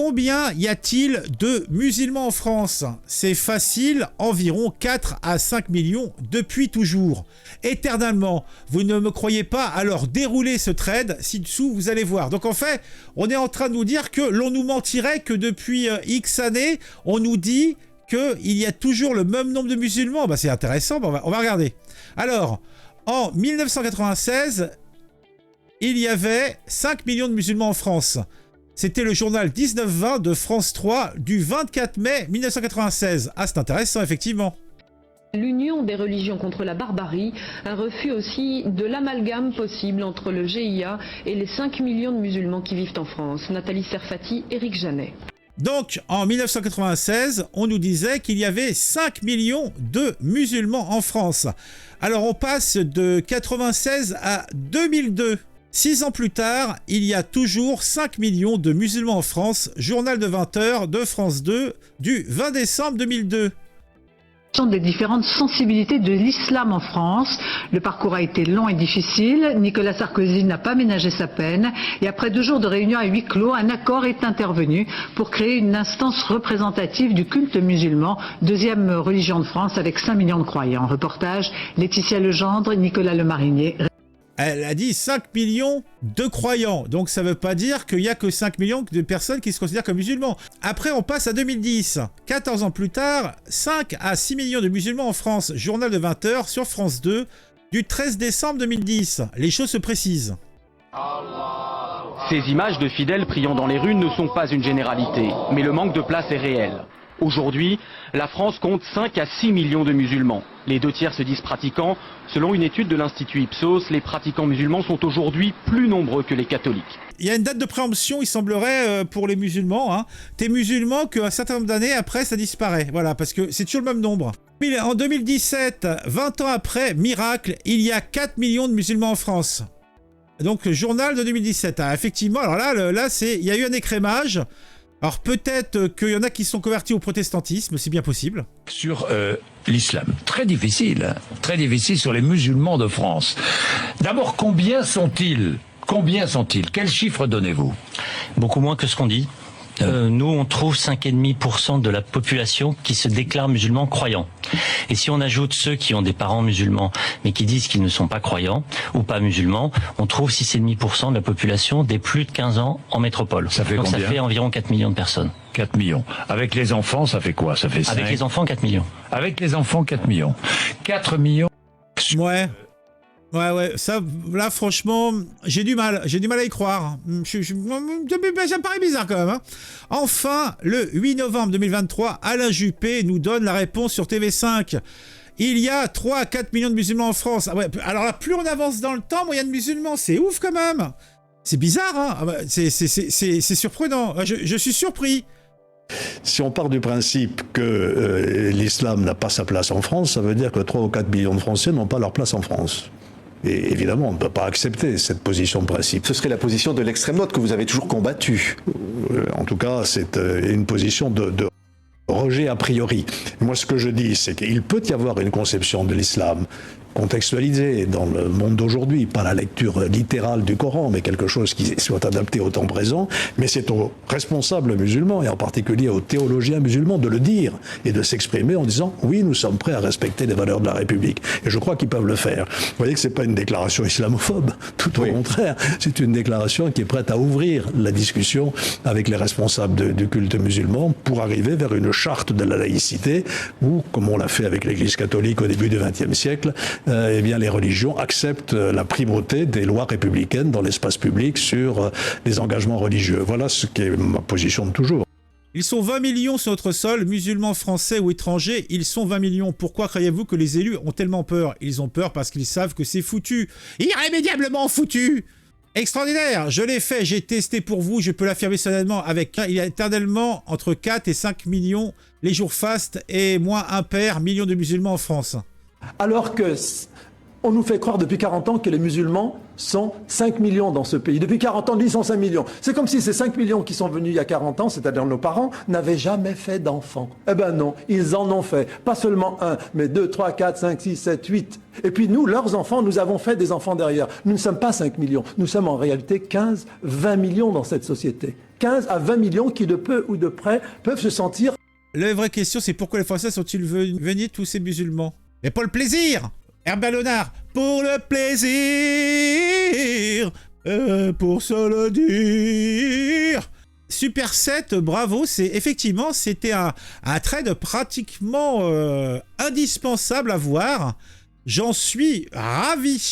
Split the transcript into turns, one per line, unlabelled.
Combien y a-t-il de musulmans en France? C'est facile, environ 4 à 5 millions depuis toujours. Éternellement, vous ne me croyez pas? Alors déroulez ce trade ci-dessous, vous allez voir. Donc en fait, on est en train de nous dire que l'on nous mentirait que depuis X années, on nous dit qu'il y a toujours le même nombre de musulmans. Bah, c'est intéressant, on va regarder. Alors, en 1996, il y avait 5 millions de musulmans en France. C'était le journal 19-20 de France 3 du 24 mai 1996. Ah, c'est intéressant, effectivement.
L'union des religions contre la barbarie, un refus aussi de l'amalgame possible entre le GIA et les 5 millions de musulmans qui vivent en France. Nathalie Serfati, Éric Janet.
Donc, en 1996, on nous disait qu'il y avait 5 millions de musulmans en France. Alors, on passe de 96 à 2002. 6 ans plus tard, il y a toujours 5 millions de musulmans en France. Journal de 20h de France 2 du 20 décembre 2002.
Des différentes sensibilités de l'islam en France. Le parcours a été long et difficile. Nicolas Sarkozy n'a pas ménagé sa peine. Et après 2 jours de réunion à huis clos, un accord est intervenu pour créer une instance représentative du culte musulman, deuxième religion de France avec 5 millions de croyants. Reportage, Laetitia Legendre, Nicolas Lemarinier.
Elle a dit 5 millions de croyants. Donc ça ne veut pas dire qu'il n'y a que 5 millions de personnes qui se considèrent comme musulmans. Après, on passe à 2010. 14 ans plus tard, 5 à 6 millions de musulmans en France. Journal de 20h sur France 2 du 13 décembre 2010. Les choses se précisent.
Ces images de fidèles priant dans les rues ne sont pas une généralité, mais le manque de place est réel. Aujourd'hui, la France compte 5 à 6 millions de musulmans. Les 2/3 se disent pratiquants. Selon une étude de l'Institut Ipsos, les pratiquants musulmans sont aujourd'hui plus nombreux que les catholiques.
Il y a une date de préemption, il semblerait, pour les musulmans. Hein. T'es musulman qu'un certain nombre d'années après, ça disparaît. Voilà, parce que c'est toujours le même nombre. En 2017, 20 ans après, miracle, il y a 4 millions de musulmans en France. Donc, journal de 2017. Ah, effectivement, alors là il y a eu un écrémage. Alors peut-être qu'il y en a qui sont convertis au protestantisme, c'est bien possible.
Sur l'islam, très difficile sur les musulmans de France. D'abord, combien sont-ils? Quel chiffre donnez-vous?
Beaucoup moins que ce qu'on dit. Nous, on trouve 5,5% de la population qui se déclare musulmans croyants. Et si on ajoute ceux qui ont des parents musulmans, mais qui disent qu'ils ne sont pas croyants ou pas musulmans, on trouve 6,5% de la population des plus de 15 ans en métropole.
Ça fait
Donc
combien?
ça fait environ 4 millions de personnes.
4 millions. Avec les enfants, ça fait quoi? Ça fait 5.
Avec les enfants, 4 millions.
Avec les enfants, 4 millions. 4 millions.
Ouais. Ouais, ça, là, franchement, j'ai du mal à y croire. Ça me paraît bizarre quand même. Hein. Enfin, le 8 novembre 2023, Alain Juppé nous donne la réponse sur TV5. Il y a 3 à 4 millions de musulmans en France. Ah ouais, alors là, plus on avance dans le temps, moins il y a de musulmans. C'est ouf quand même. C'est bizarre, hein. Ah bah, c'est surprenant. Je suis surpris.
Si on part du principe que l'islam n'a pas sa place en France, ça veut dire que 3 ou 4 millions de Français n'ont pas leur place en France. Et évidemment, on ne peut pas accepter cette position de principe.
Ce serait la position de l'extrême droite que vous avez toujours combattue.
En tout cas, c'est une position de rejet a priori. Moi, ce que je dis, c'est qu'il peut y avoir une conception de l'islam contextualisée dans le monde d'aujourd'hui, pas la lecture littérale du Coran, mais quelque chose qui soit adapté au temps présent, mais c'est aux responsables musulmans, et en particulier aux théologiens musulmans, de le dire et de s'exprimer en disant « oui, nous sommes prêts à respecter les valeurs de la République ». Et je crois qu'ils peuvent le faire. Vous voyez que c'est pas une déclaration islamophobe, tout au contraire, c'est une déclaration qui est prête à ouvrir la discussion avec les responsables du culte musulman pour arriver vers une charte de la laïcité où, comme on l'a fait avec l'Église catholique au début du XXe siècle, eh bien les religions acceptent la primauté des lois républicaines dans l'espace public sur les engagements religieux. Voilà ce qui est ma position de toujours.
Ils sont 20 millions sur notre sol, musulmans français ou étrangers, ils sont 20 millions. Pourquoi croyez-vous que les élus ont tellement peur? Ils ont peur parce qu'ils savent que c'est foutu. Irrémédiablement foutu. Extraordinaire, je l'ai fait, j'ai testé pour vous, je peux l'affirmer solennellement avec il y a éternellement entre 4 et 5 millions les jours fastes et moins impair millions de musulmans en France.
Alors que On nous fait croire depuis 40 ans que les musulmans sont 5 millions dans ce pays. Depuis 40 ans, ils sont 5 millions. C'est comme si ces 5 millions qui sont venus il y a 40 ans, c'est-à-dire nos parents, n'avaient jamais fait d'enfants. Eh ben non, ils en ont fait. Pas seulement un, mais 2, 3, 4, 5, 6, 7, 8. Et puis nous, leurs enfants, nous avons fait des enfants derrière. Nous ne sommes pas 5 millions. Nous sommes en réalité 15, 20 millions dans cette société. 15 à 20 millions qui, de peu ou de près, peuvent se sentir...
La vraie question, c'est pourquoi les Français sont-ils venus tous ces musulmans? Mais pour le plaisir! Herbert Léonard, pour le plaisir, pour se le dire. Super 7, bravo, c'était un trade pratiquement indispensable à voir. J'en suis ravi.